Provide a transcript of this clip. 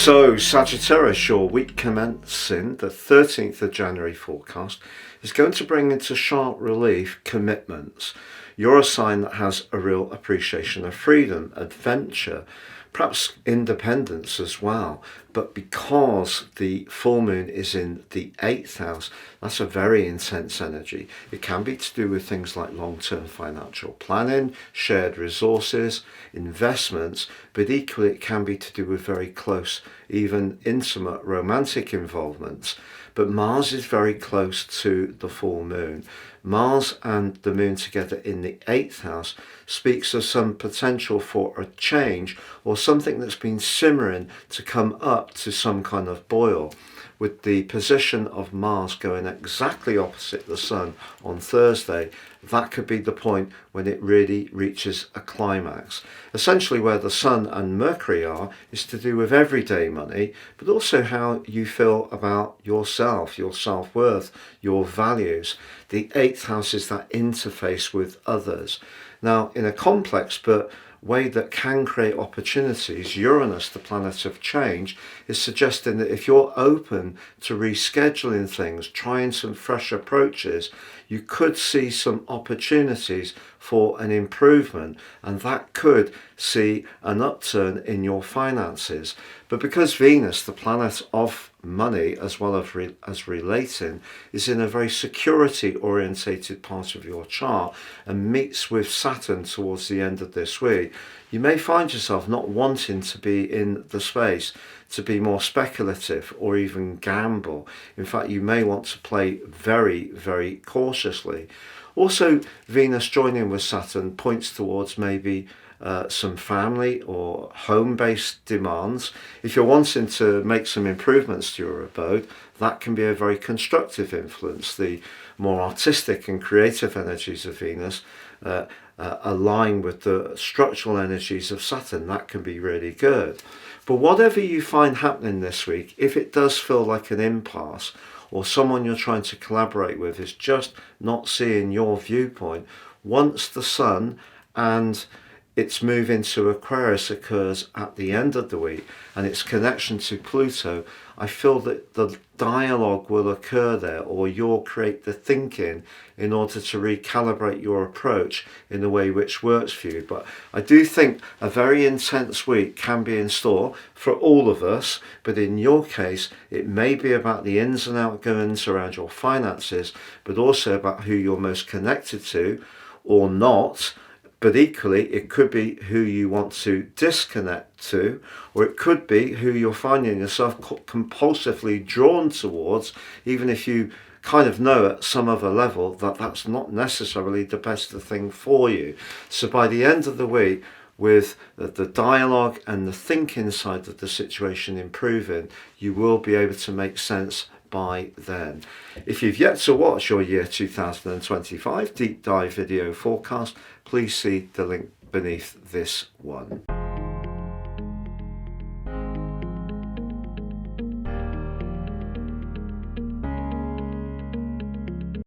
So Sagittarius, your week commencing the 13th of January forecast is going to bring into sharp relief commitments. You're a sign that has a real appreciation of freedom, adventure, perhaps independence as well. But because the full moon is in the 8th house, that's a very intense energy. It can be to do with things like long-term financial planning, shared resources, investments, but equally it can be to do with very close, even intimate romantic involvements. But Mars is very close to the full moon. Mars and the moon together in the 8th house speaks of some potential for a change or something that's been simmering to come up to some kind of boil. With the position of Mars going exactly opposite the Sun on Thursday, that could be the point when it really reaches a climax. Essentially where the Sun and Mercury are is to do with everyday money, but also how you feel about yourself, your self-worth, your values. The 8th house is that interface with others. Now, in a complex but way that can create opportunities, Uranus, the planet of change, is suggesting that if you're open to rescheduling things, trying some fresh approaches, you could see some opportunities for an improvement, and that could see an upturn in your finances. But because Venus, the planet of money as well as relating, is in a very security orientated part of your chart and meets with Saturn towards the end of this week, you may find yourself not wanting to be in the space to be more speculative or even gamble. In fact, you may want to play very, very cautiously. Also, Venus joining with Saturn points towards maybe some family or home-based demands. If you're wanting to make some improvements to your abode, that can be a very constructive influence. The more artistic and creative energies of Venus align with the structural energies of Saturn. That can be really good. But whatever you find happening this week, if it does feel like an impasse, or someone you're trying to collaborate with is just not seeing your viewpoint, once the Sun and its move into Aquarius occurs at the end of the week and its connection to Pluto, I feel that the dialogue will occur there, or you'll create the thinking in order to recalibrate your approach in a way which works for you. But I do think a very intense week can be in store for all of us, but in your case it may be about the ins and outgoings around your finances, but also about who you're most connected to or not. But equally, it could be who you want to disconnect to, or it could be who you're finding yourself compulsively drawn towards, even if you kind of know at some other level that that's not necessarily the best thing for you. So by the end of the week, with the dialogue and the thinking side of the situation improving, you will be able to make sense by then. If you've yet to watch your year 2025 deep dive video forecast, please see the link beneath this one.